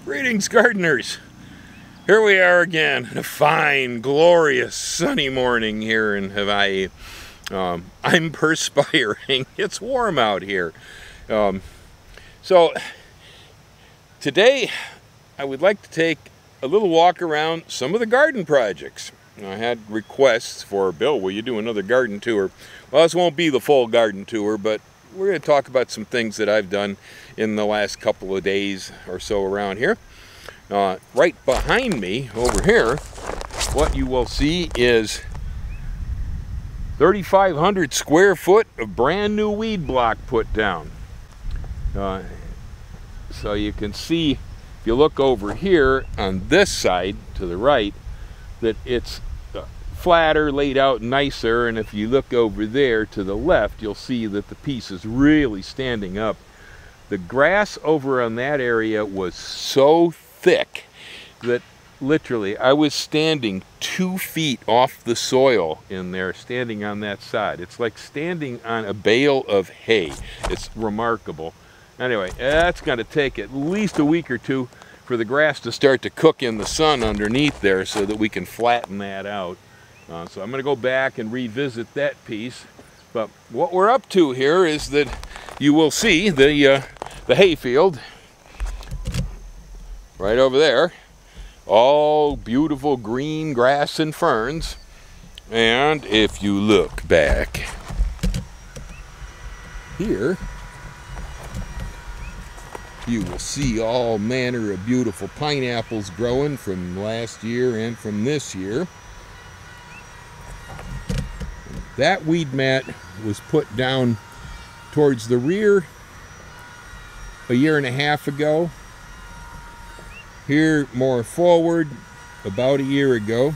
Greetings, gardeners. Here we are again, a fine, glorious, sunny morning here in Hawaii. I'm perspiring. It's warm out here. So today I would like to take a little walk around some of the garden projects. I had requests for, Bill, will you do another garden tour? Well, this won't be the full garden tour, but we're going to talk about some things that I've done in the last couple of days or so around here. Right behind me over here, what you will see is 3,500 square foot of brand new weed block put down. So you can see, if you look over here on this side to the right, that it's flatter, laid out nicer, and if you look over there to the left, you'll see that the piece is really standing up. The grass over on that area was so thick that literally I was standing 2 feet off the soil in there, standing on that side. It's like standing on a bale of hay. It's remarkable. Anyway, that's going to take at least a week or two for the grass to start to cook in the sun underneath there so that we can flatten that out. So I'm going to go back and revisit that piece. But what we're up to here is that you will see the hayfield right over there. All beautiful green grass and ferns. And if you look back here, you will see all manner of beautiful pineapples growing from last year and from this year. That weed mat was put down towards the rear a year and a half ago. Here more forward about a year ago.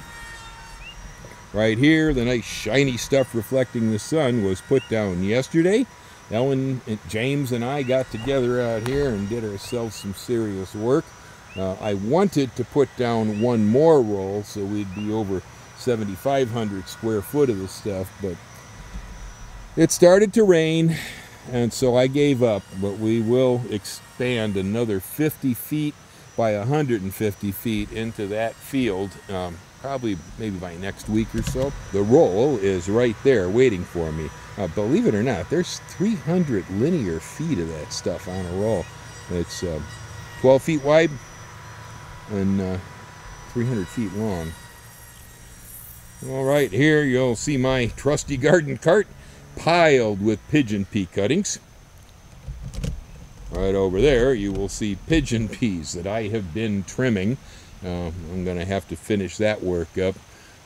Right here, the nice shiny stuff reflecting the sun was put down yesterday. Ellen, James, and I got together out here and did ourselves some serious work. I wanted to put down one more roll so we'd be over 7,500 square foot of the stuff, but it started to rain, and so I gave up. But we will expand another 50 feet by 150 feet into that field, probably maybe by next week or so. The roll is right there waiting for me. Believe it or not, there's 300 linear feet of that stuff on a roll. It's 12 feet wide and 300 feet long. All right, here you'll see my trusty garden cart piled with pigeon pea cuttings. Right over there you will see pigeon peas that I have been trimming. I'm going to have to finish that work up,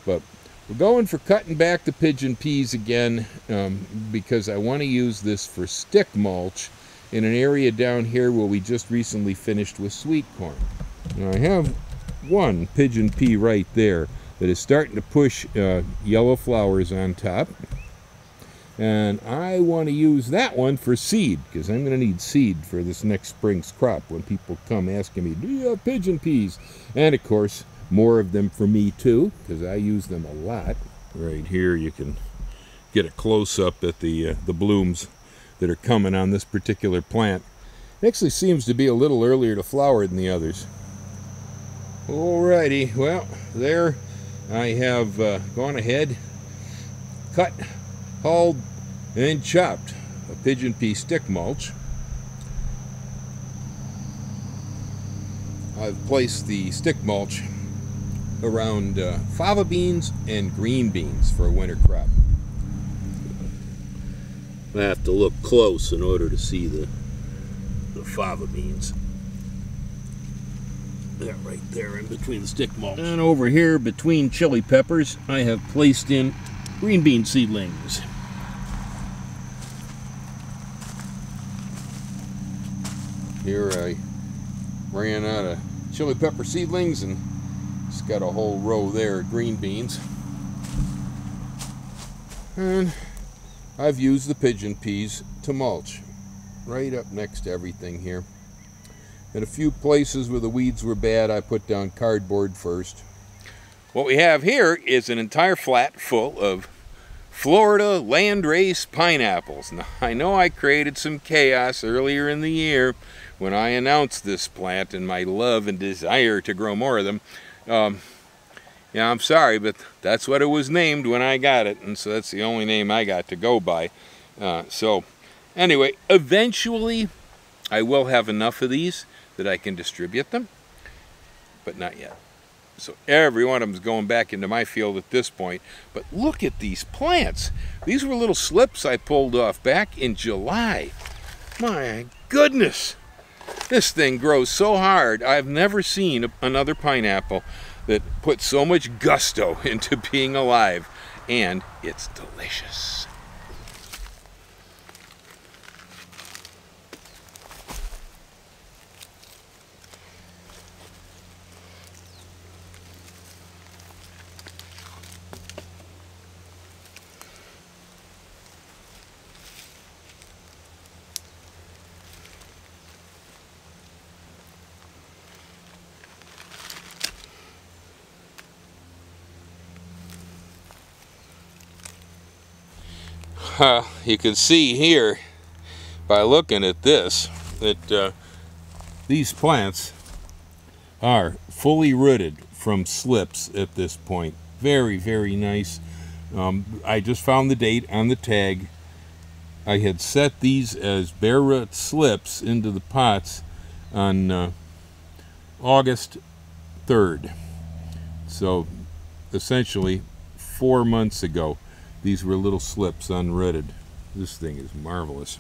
but we're going for cutting back the pigeon peas again because I want to use this for stick mulch in an area down here where we just recently finished with sweet corn. Now I have one pigeon pea right there that is starting to push yellow flowers on top, and I want to use that one for seed because I'm going to need seed for this next spring's crop when people come asking me, do you have pigeon peas? And of course more of them for me too, because I use them a lot. Right here you can get a close-up at the blooms that are coming on this particular plant. It actually seems to be a little earlier to flower than the others. Alrighty, well, there I have gone ahead, cut, hauled, and chopped a pigeon pea stick mulch. I've placed the stick mulch around fava beans and green beans for a winter crop. I have to look close in order to see the fava beans. They're right there in between the stick mulch. And over here between chili peppers, I have placed in green bean seedlings. Here I ran out of chili pepper seedlings and just got a whole row there of green beans. And I've used the pigeon peas to mulch right up next to everything here. At a few places where the weeds were bad, I put down cardboard first. What we have here is an entire flat full of Florida landrace pineapples. Now, I know I created some chaos earlier in the year when I announced this plant and my love and desire to grow more of them. Yeah, I'm sorry, but that's what it was named when I got it, and so that's the only name I got to go by. So anyway, eventually I will have enough of these that I can distribute them, but not yet. So every one of them is going back into my field at this point. But look at these plants. These were little slips I pulled off back in July. My goodness. This thing grows so hard. I've never seen another pineapple that puts so much gusto into being alive. And it's delicious. You can see here by looking at this that these plants are fully rooted from slips at this point. Very, very nice. I just found the date on the tag. I had set these as bare root slips into the pots on August 3rd. So essentially 4 months ago. These were little slips unrooted. This thing is marvelous.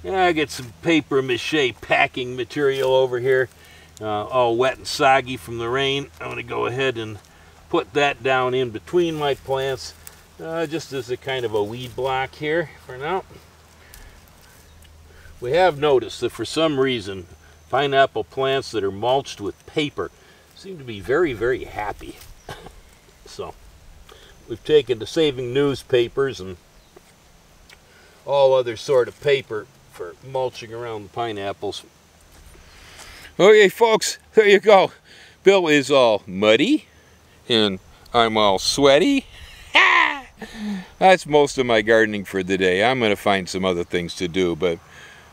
Yeah, I got some paper mache packing material over here, all wet and soggy from the rain. I'm going to go ahead and put that down in between my plants, just as a kind of a weed block here for now. We have noticed that for some reason, pineapple plants that are mulched with paper seem to be very, very happy. So we've taken to saving newspapers and all other sort of paper for mulching around the pineapples. Okay, folks, there you go. Bill is all muddy and I'm all sweaty. That's most of my gardening for the day. I'm going to find some other things to do, but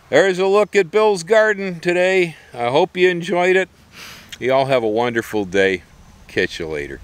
there's a look at Bill's garden today. I hope you enjoyed it. You all have a wonderful day. Catch you later.